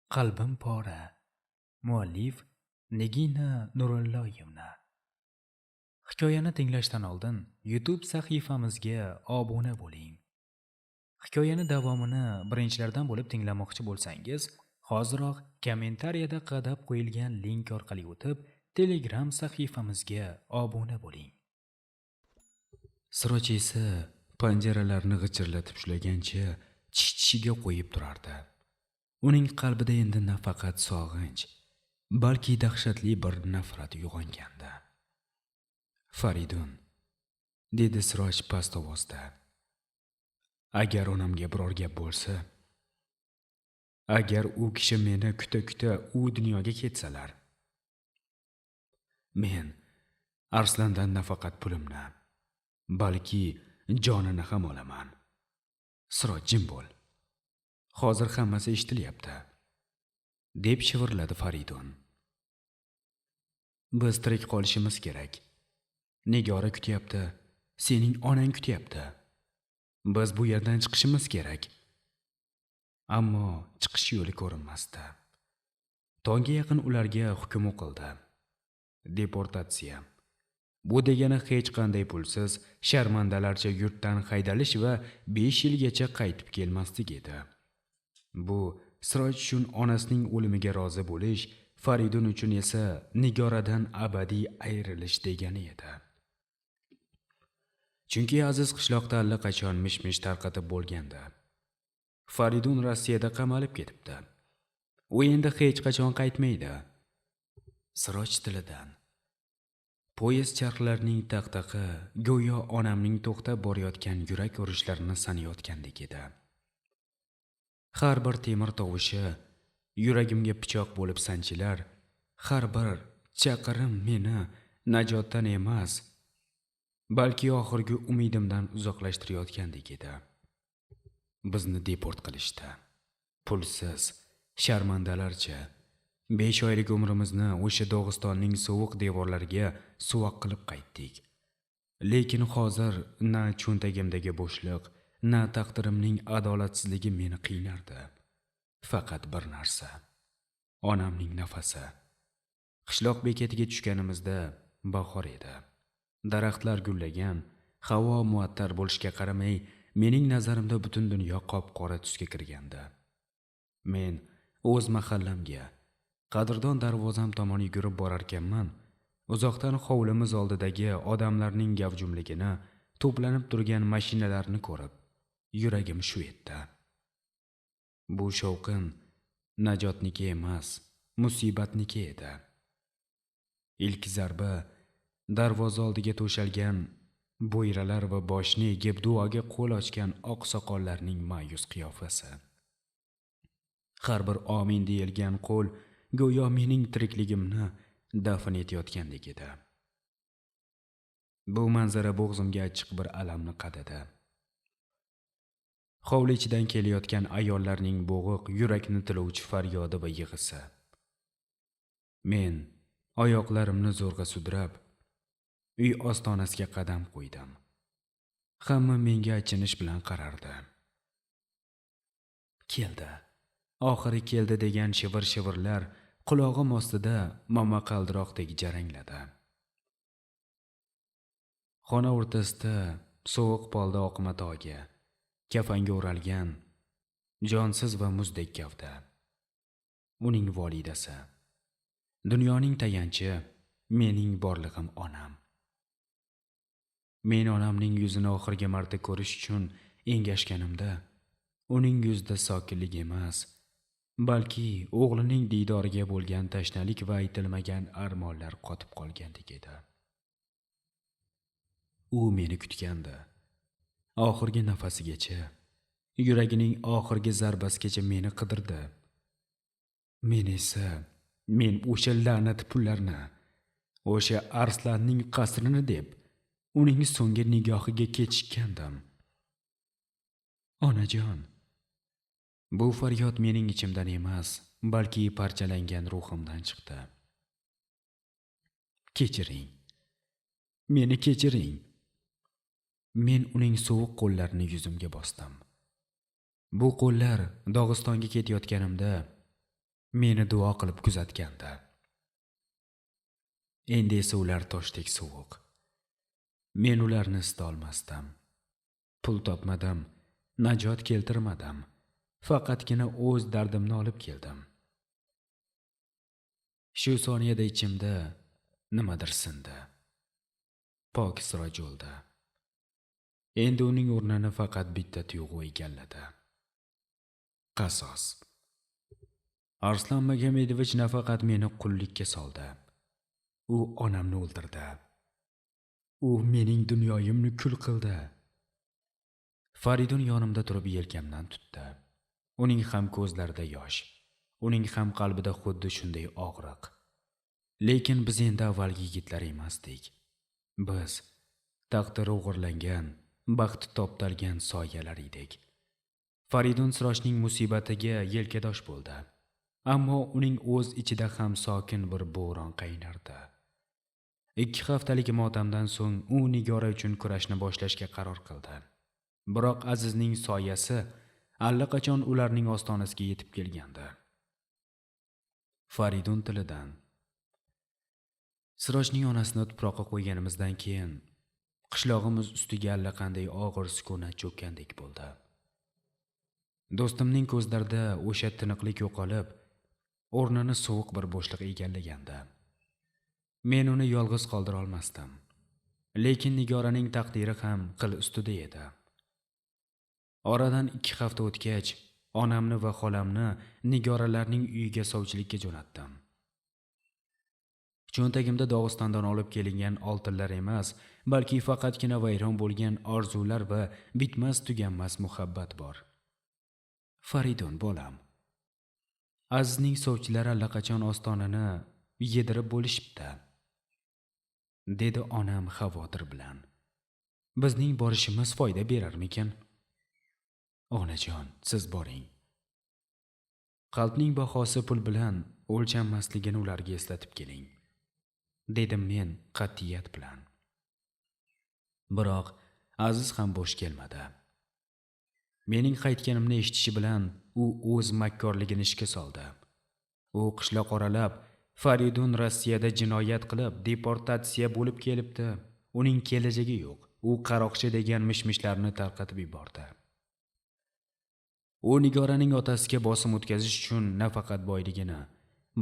Qalbim pora. Muallif Nigina Nurulloyevna. Hikoyani tinglashdan oldin YouTube sahifamizga obuna bo'ling. Hikoyani davomini birinchilardan bo'lib tinglamoqchi bo'lsangiz, hoziroq kommentariyada qadab qo'yilgan link orqali o'tib, Telegram sahifamizga obuna bo'ling. Siroch esa panjaralarni g'ichirlatib ushlagancha tish-tishiga qo'yib turardi. Uning qalbida endi nafaqat sog'inch, balki dahshatli bir nafrat uyg'ongandi. Faridun, dedi Siroj past ovozda. Agar onamga biror gap bo'lsa, agar u kishi meni kuta-kuta u dunyoga ketsalar, men Arslandan nafaqat pulimni, balki jonini ham olaman. Siroj, jim bo'l. Hozir hammasi eshitilyapti, deb shivirladi Faridun. Biz tirik qolishimiz kerak. Nigora kutyapti, sening onang kutyapti. Biz bu yerdan chiqishimiz kerak. Ammo chiqish yo'li ko'rinmasdi. Tongga yaqin ularga hukm o'qildi. Deportatsiya. Bu degani hech qanday pulsiz, sharmandalarcha yurtdan haydalish va 5 yilgacha qaytib kelmaslik edi. Bu Siroj uchun onasining o'limiga rozi bo'lish, Faridun uchun esa Nigoradan abadiy ayrilish degani edi. Chunki aziz qishloqda allaqachon mish-mish tarqatib bo'lgandi. Faridun Rossiyada qamalib ketibdi. U endi hech qachon qaytmaydi. Siroj tilidan poyezd charxlarining taqtaqi go'yo onamning to'xtab borayotgan yurak urishlarini sanayotgandek edi. Har bir temir tovushi yuragimga pichoq bo'lib sanchilar, har bir chaqirim meni najotdan emas, balki oxirgi umidimdan uzoqlashtirayotgandek edi. Bizni deport qilishdi. Pulsiz, sharmandalarcha 5 oylik umrimizni o'sha Dog'istonning sovuq devorlariga suvoq qilib qaytdik. Lekin hozir na cho'ntagimdagi bo'shliq, na taqdirimning adolatsizligi meni qiynardi. Faqat bir narsa, onamning nafasi. Qishloq bekatiga tushganimizda bahor edi. Daraxtlar gullagan, havo muattar bo'lishiga qaramay, mening nazarimda butun dunyo qop-qora tusga kirgandi. Men o'z mahallamga, qadrdon darvozam tomon yugurib borar ekanman. Uzoqdan hovlimiz oldidagi odamlarning gavjumligini, to'planib turgan mashinalarni ko'rib, yuragim shu etdi. Bu shovqin najotniki emas, musibatniki edi. Ilk zarba darvoza oldiga to'shalgan bo'yralar va boshni egib duoga qo'l ochgan oq soqollarning ma'yus qiyofasi. Har bir omin deyilgan qo'l go'yo mening tirikligimni dafn etayotgandek edi. Bu manzara bo'g'zimga achchiq bir alamni qadadi. Hovli ichidan kelayotgan ayollarning bo'g'iq, yurakni tilovchi faryodi va yig'isi. Men oyoqlarimni zo'rg'a sudrab, uy ostonasiga qadam qo'ydim. Hamma menga achinish bilan qarardi. Keldi. Oxiri keldi degan shivir-shivirlar qulog'im ostida momaqaldiroqdek jarangladi. Xona o'rtasida sovuq polda oqma togi, kafanga o'ralgan, jonsiz va muzdek gavda. Uning volidasi. Dunyoning tayanchi, mening borlig'im onam. Men onamning yuzini oxirgi marta ko'rish uchun engashganimda, uning yuzida sokinlik emas, balki o'g'lining diydoriga bo'lgan tashnalik va aytilmagan armonlar qotib qolgandek edi. U meni kutgandi. Oxirgi nafasigacha, yuragining oxirgi zarbasigacha meni qidirdi. Men o'sha la'nat pullarni, o'sha Arslanning qasrini deb uning so'nggi nigohiga kechikkandim. Onajon, bu faryod mening ichimdan emas, balki parchalangan ruhimdan chiqdi. Kechiring. Meni kechiring. Men uning sovuq qo'llarini yuzimga bosdim. Bu qo'llar Dog'istonga ketayotganimda meni duo qilib kuzatgandi. Endi esa ular toshdek sovuq. Men ularni isitolmasdim. Pul topmadim, najot keltirmadim. Faqatgina o'z dardimni olib keldim. Shu soniyada ichimda nimadir sindi. Pokisroq o'ldi. Endi uning o'rnini faqat bitta tuyg'u egalladi. Qasos. Arslan Magomedovich nafaqat meni qullikka soldi. U onamni o'ldirdi. U mening dunyoyimni kul qildi. Faridun yonimda turib yelkamdan tutdi. Uning ham ko'zlarida yosh, uning ham qalbida xuddi shunday og'riq. Lekin biz endi avvalgi yigitlar emasdik. Biz taqdiri o'g'irlangan, baxti toptalgan soyalar edik. Faridun Sirochning musibatiga yelkadosh bo'ldi. Ammo uning o'z ichida ham sokin bir bo'ron qaynardi. 2 haftalik motamdan so'ng u Nigora uchun kurashni boshlashga qaror qildi. Biroq Azizning soyasi allaqachon ularning ostonasiga yetib kelgandi. Faridun tilidan. Sirochning onasini tuproqqa qo'yganimizdan keyin qishlog'imiz ustiga allaqanday og'ir sukunat cho'kkandek bo'ldi. Do'stimning ko'zlarida o'sha tiniqlik yo'qolib, o'rnini sovuq bir bo'shliq egallagandi. Men uni yolg'iz qoldira olmasdim. Lekin Nigoraning taqdiri ham qil ustida edi. Oradan 2 hafta o'tgach, onamni va xolamni Nigoralarning uyiga sovchilikka jo'natdim. Cho'ntagimda Dog'istondan olib kelingan oltinlar emas, balki faqatgina vayron bo'lgan orzular va bitmas tuganmas muhabbat bor. Faridun bolam. Azizning sovchilari allaqachon ostonani yedirib bo'lishibdi, dedi onam xavotir bilan. Bizning borishimiz foyda berarmikin? Onajon, siz boring. Qalbning bahosi pul bilan o'lchanmasligini ularga eslatib keling, dedim men qat'iyat bilan. Biroq Aziz ham bo'sh kelmadi. Mening qaytganimni eshitishi bilan u o'z makkorligini ishga soldi. U qishloq oralab Faridun Rossiyada jinoyat qilib deportatsiya bo'lib kelibdi. Uning kelajagi yo'q. U qaroqchi degan mishmishlarni tarqatib yubordi. U Nigoraning otasiga bosim o'tkazish uchun nafaqat boyligini,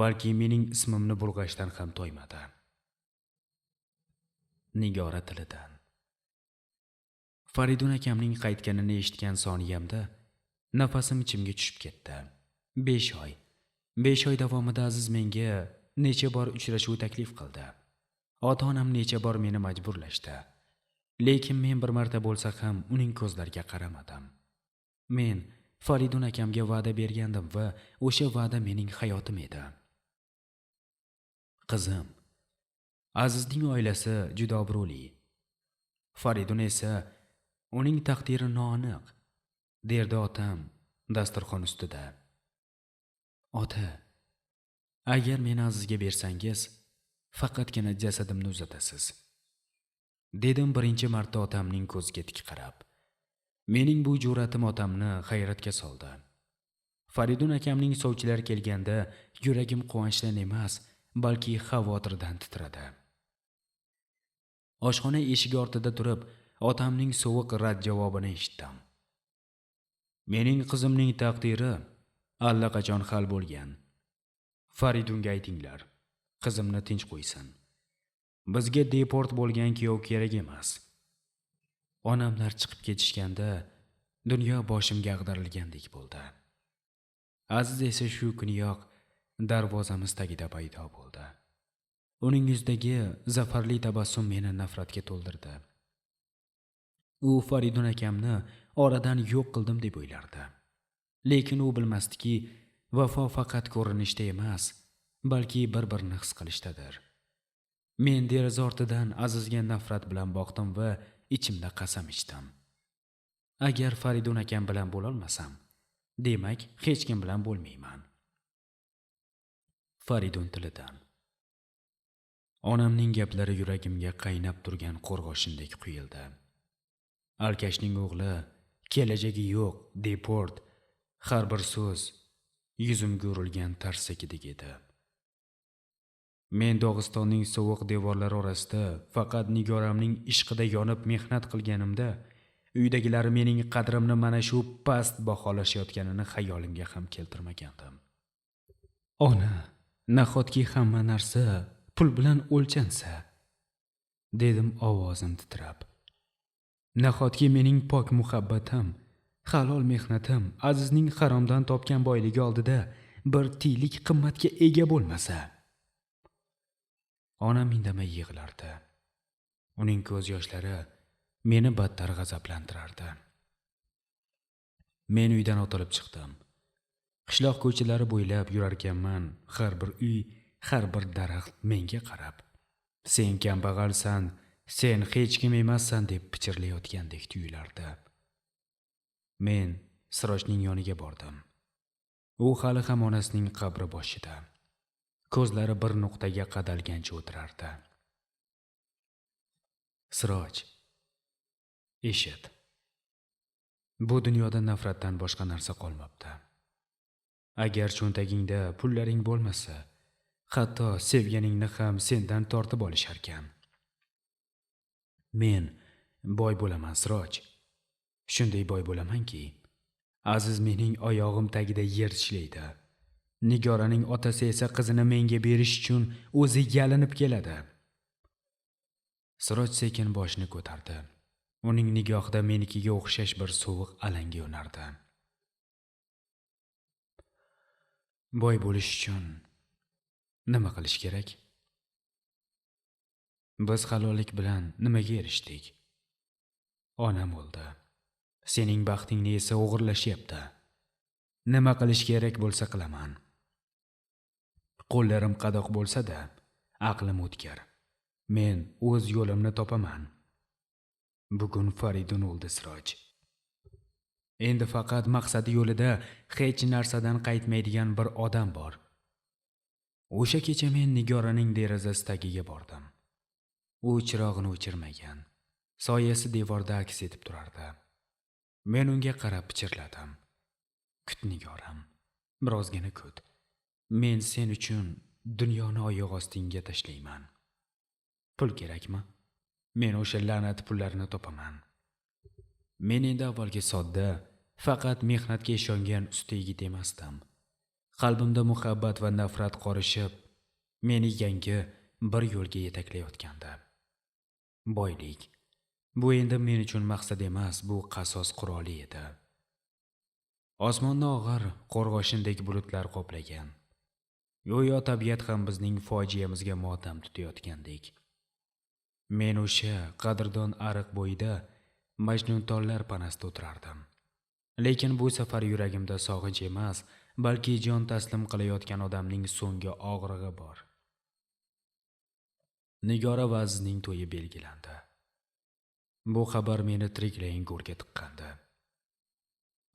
balki mening ismimni bulg'ashdan ham to'ymadi. Nigora tilidan. Faridun akamning qaytganini eshitgan soniyamda nafasim ichimga tushib ketdi. 5 oy. 5 oy davomida Aziz menga necha bor uchrashuv taklif qildi. Ota-onam necha bor meni majburlashdi. Lekin men bir marta bo'lsa ham uning ko'zlariga qaramadim. Men Faridun akamga va'da bergandim va o'sha va'da mening hayotim edi. Qizim, Azizning oilasi juda obro'li. Faridun esa uning taqdiri noaniq, derdi otam dasturxon ustida. Ota, agar meni Azizga bersangiz, faqatgina jasadimni uzatasiz, dedim birinchi marta otamning ko'ziga tik qarab. Mening bu jur'atim otamni hayratga soldi. Faridun akamning sovchilar kelganda yuragim quvonchdan emas, balki xavotirdan titradi. Oshxona eshigi ortida turib, otamning sovuq rad javobini eshitdim. Mening qizimning taqdiri allaqachon hal bo'lgan. Faridunga aytinglar, qizimni tinch qo'ysin. Bizga deport bo'lgan kuyov kerak emas. Onamlar chiqib ketishganda dunyo boshimga ag'darilgandek bo'ldi. Aziz esa shu kuniyoq darvozamiz tagida paydo bo'ldi. Uning yuzidagi zafarli tabassum meni nafratga to'ldirdi. U Faridun akamni oradan yo'q qildim deb o'ylardi. Lekin u bilmasdiki, vafo faqat ko'rinishda emas, balki bir-birini his qilishdadir. Men deraza ortidan Azizga nafrat bilan boqdim va ichimda qasam ichdim. Agar Faridun akam bilan bo'la olmasam, demak, hech kim bilan bo'lmayman. Faridun tilidan. Onamning gaplari yuragimga qaynab turgan qo'rg'oshindak quyildi. Alkashning o'g'li, kelajagi yo'q, deport, har bir so'z yuzimga urilgan tarsakidek edi. Men Dog'istonning sovuq devorlari orasida faqat Nigoramning ishqida yonib mehnat qilganimda, uydagilar mening qadrimni mana shu past baholashayotganini xayolimga ham keltirmagandim. Ona, nahotki hamma narsa pul bilan o'lchansa, dedim ovozim titrab. Nahotki mening pok muhabbatim, halol mehnatim Azizning haromdan topgan boyligi oldida bir tiylik qimmatga ega bo'lmasa. Onam indamay yig'lardi. Uning ko'z yoshlari meni battar g'azablantirardi. Men uydan otilib chiqdim. Qishloq ko'chalari bo'ylab yurarkanman, har bir uy, har bir daraxt menga qarab, sen kambag'alsan, sen hech kim emassan deb pichirlayotgandek tuyulardi. Men Sirojning yoniga bordim. U hali ham onasining qabri boshida. Ko'zlari bir nuqtaga qadalgancha o'tirardi. Siroj, eshit. Bu dunyoda nafratdan boshqa narsa qolmabdi. Agar cho'ntagingda pullaring bo'lmasa, hatto sevganingni ham sendan tortib olisharkan. Men boy bo'laman, Siroj. Shunday boy bo'lamanki, Aziz mening oyog'im tagida yer tishlaydi. Nigoraning otasi esa qizini menga berish uchun o'zi yalinib keladi. Siroj sekin boshini ko'tardi. Uning nigohida menikiga o'xshash bir sovuq alanga yonardi. Boy bo'lish uchun nima qilish kerak? Biz halollik bilan nimaga erishdik? Onam o'ldi. Sening baxtingni esa o'g'irlashyapti. Nima qilish kerak bo'lsa qilaman. Qo'llarim qadoq bo'lsa-da, aqlim o'tkir. Men o'z yo'limni topaman. Bugun Faridun o'ldi, Siroj. Endi faqat maqsadi yo'lida hech narsadan qaytmaydigan bir odam bor. O'sha kecha men Nigoraning derazasi tagiga bordim. U chirog'ini o'chirmagan. Soyasi devorda aks etib turardi. Men unga qarab pichirladim. Kut, Nigoram. Birozgina kut. Men sen uchun dunyoni oyoq ostingga tashlayman. Pul kerakmi? Men o'sha la'nat pullarni topaman. Men endi avvalgi sodda, faqat mehnatga ishongan usta yigit emasdim. Qalbimda muhabbat va nafrat qorishib, meni yangi bir yo'lga yetaklayotgandi. Boylik. Bu endi men uchun maqsad emas, bu qasos quroli edi. Osmonni og'ir qo'rg'oshindak bulutlar qoplagan. Go'yo tabiat ham bizning fojiamizga motam tutayotgandek. Men o'sha qadrdon ariq bo'yida majnuntollar panasida o'tirardim. Lekin bu safar yuragimda sog'inch emas, balki jon taslim qilayotgan odamning so'nggi og'rig'i bor. Nigora va Azizning to'yi belgilandi. Bu xabar meni tiriklayin go'rga tiqqandi.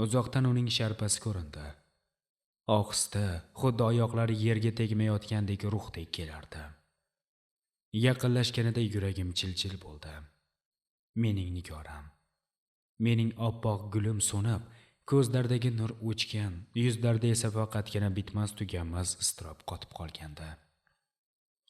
Uzoqdan uning sharpasi ko'rindi. Ohista, xuddi oyoqlari yerga tegmayotgandek ruhdek kelardi. Yaqinlashganida yuragim chil-chil bo'ldi. Mening Nigoram. Mening oppoq gulim so'nib, ko'zlardagi nur o'chgan, yuzlarda esa faqatgina bitmas tuganmas iztirob qotib qolgandi.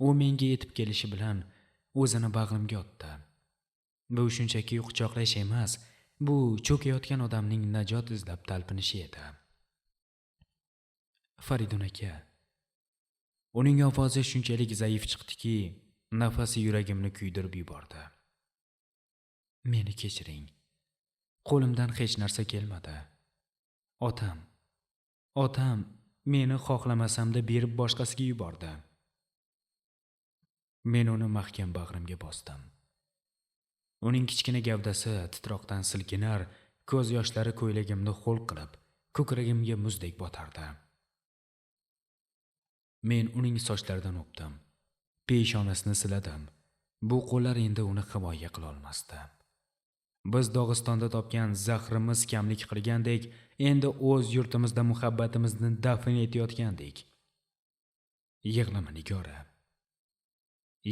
U menga yetib kelishi bilan o'zini bag'rimga otdi. Bu shunchaki quchoqlash emas, bu cho'kayotgan odamning najot izlab talpinishi edi. Faridun aka. Uning ovozi shunchalik zaif chiqdiki, nafasi yuragimni kuydirib yubordi. Meni kechiring. Qo'limdan hech narsa kelmadi. Otam meni xohlamasamda berib boshqasiga yubordi. Men uni mahkam bag'rimga bosdim. Uning kichkina gavdasi titroqdan silkinar, ko'z yoshlari ko'ylagimni ho'l qilib, ko'kragimga muzdek botardi. Men uning sochlaridan o'pdim. Peshonasini siladim. Bu qo'llar endi uni himoya qila olmasdi. Biz Dog'istonda topgan zahrimiz kamlik qilgandek, endi o'z yurtimizda muhabbatimizni dafn etayotgandik. Yig'lama, Nigora.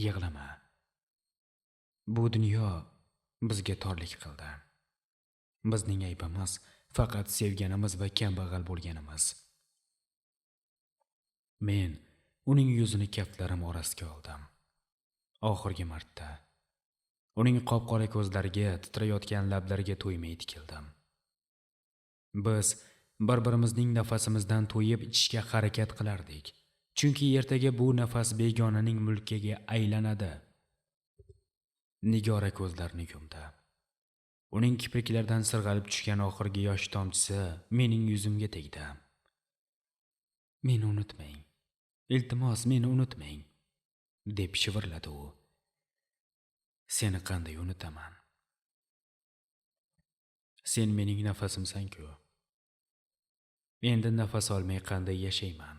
Yig'lama. Bu dunyo bizga torlik qildi. Bizning aybimiz faqat sevganimiz va kambag'al bo'lganimiz. Men uning yuzini kaftlarim orasiga oldim. Oxirgi marta uning qop-qora ko'zlariga, titrayotgan lablariga to'ymay tikildim. Biz bir-birimizning nafasimizdan to'yib ichishga harakat qilardik. Chunki ertaga bu nafas begonaning mulkiga aylanadi. Nigora ko'zlarini yumdi. Uning kipriklaridan sirg'alib tushgan oxirgi yosh tomchisi mening yuzimga tegdi. "Meni unutmang. Iltimos, meni unutmang", deb shivirladi u. "Seni qanday unutaman? Sen mening nafasimsan-ku. Endi nafas olmay qanday yashayman?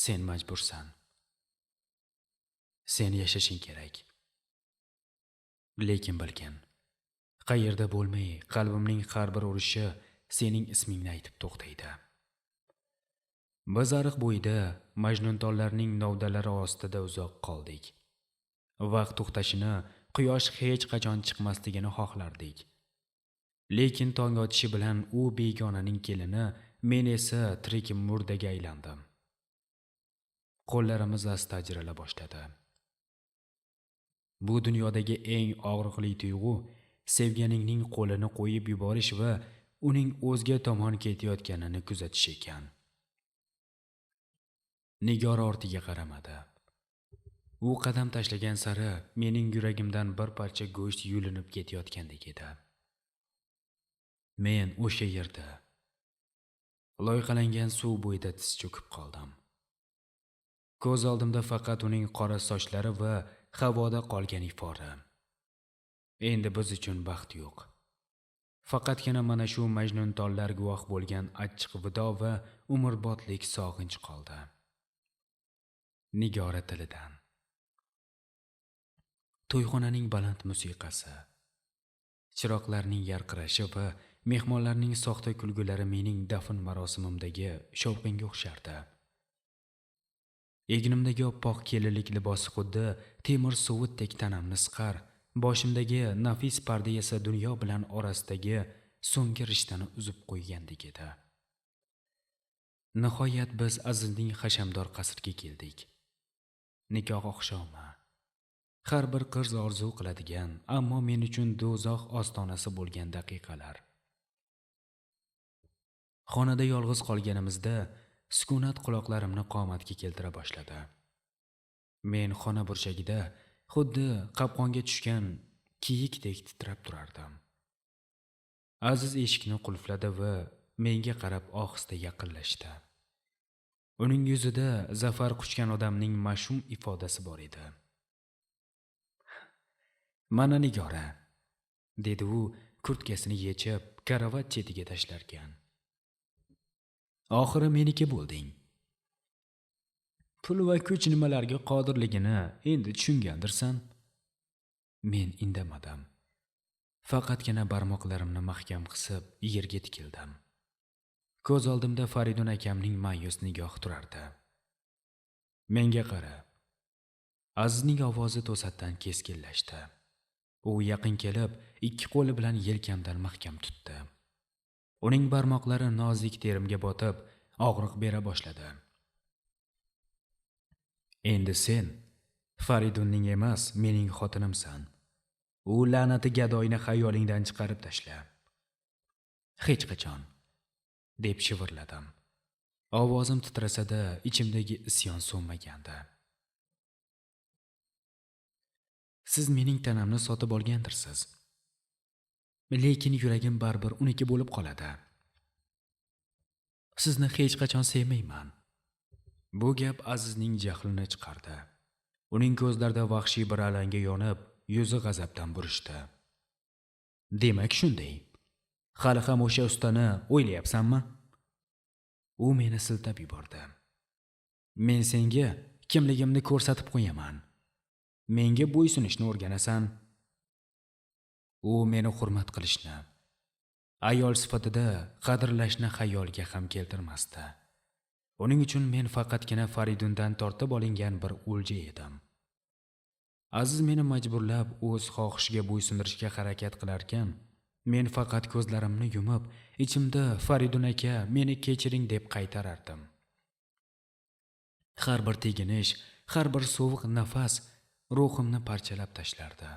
Sen majbursan. Sen yashashing kerak. Lekin bilgin, qayerda bo'lmay qalbimning har bir urishi sening ismingni aytib to'xtaydi." Biz ariq bo'yida majnuntollarning novdalari ostida uzoq qoldik. Vaqt to'xtashini, quyosh hech qachon chiqmasligini xohlardik. Lekin tong otishi bilan u begonaning kelini, men esa tirik murdaga aylandim. Qo'llarimiz asta ajrala boshladi. Bu dunyodagi eng og'riqli tuyg'u sevganingning qo'lini qo'yib yuborish va uning o'zga tomon ketayotganini kuzatish ekan. Nigora ortiga qaramadi. U qadam tashlagan sari mening yuragimdan bir parcha go'sht yulinib ketayotgandek edi. Men o'sha yerda loyqalangan suv bo'yida tiz cho'kib qoldim. Ko'z oldimda faqat uning qora sochlari va havoda qolgan ifori. Endi biz uchun baxt yo'q. Faqatgina mana shu majnuntollar guvoh bo'lgan achchiq vido va umrbodlik sog'inch qoldi. Nigora tilidan. To'yxonaning baland musiqasi, chiroqlarning yarqirashi va mehmonlarning soxta kulgulari mening dafn marosimimdagi shovqinga o'xshardi. Egnimdagi oppoq kelinlik libosi xuddi temir sovutdek tanamni siqar, boshimdagi nafis parda esa dunyo bilan orasidagi so'nggi rishtani uzib qo'ygandek edi. Nihoyat biz Azizning hashamdor qasriga keldik. Nikoh oqshomi. Har bir qiz orzu qiladigan, ammo men uchun do'zax ostonasi bo'lgan daqiqalar. Xonada yolg'iz qolganimizda sukunat quloqlarimni qomatga keltira boshladi. Men xona burchagida xuddi qopqonga tushgan kiyikdek titrab turardim. Aziz eshikni qulfladi va menga qarab ohista yaqinlashdi. Uning yuzida zafar quchgan odamning mash'um ifodasi bor edi. "Mana Nigora", dedi u kurtkasini yechib karavot chetiga tashlarkan. "Oxiri meniki bo'lding. Pul va kuch nimalarga qodirligini endi tushungandirsan." Men indamadim. Faqatgina barmoqlarimni mahkam qisib yerga tikildim. Ko'z oldimda Faridun akamning ma'yus nigohi turardi. "Menga qara." Azizning ovozi to'satdan keskinlashdi. U yaqin kelib, ikki qo'li bilan yelkamdan mahkam tutdi. Uning barmoqlari nozik terimga botib, og'riq bera boshladi. "Endi sen Faridunning emas, mening xotinimsan. U la'nati gadoyni xayolingdan chiqarib tashla." "Hech qachon", deb shivirladim. Ovozim titrasa-da, ichimdagi isyon so'nmagandi. "Siz mening tanamni sotib olgandirsiz. Lekin yuragim baribir uniki bo'lib qoladi. Sizni hech qachon sevmayman." Bu gap Azizning jahlini chiqardi. Uning ko'zlarida vahshiy bir alanga yonib, yuzi g'azabdan burishdi. "Demak shunday. Hali ham o'sha ustani o'ylayapsanmi?" U meni siltab yubordi. "Men senga kimligimni ko'rsatib qo'yaman. Menga bo'ysunishni o'rganasan." U meni hurmat qilishni, ayol sifatida qadrlashni xayolga ham keltirmasdi. Uning uchun men faqatgina Faridundan tortib olingan bir o'lja edim. Aziz meni majburlab o'z xohishiga bo'ysundirishga harakat qilarkan, men faqat ko'zlarimni yumib, ichimda "Faridun aka, meni kechiring" deb qaytarardim. Har bir teginish, har bir sovuq nafas ruhimni parchalab tashlardi.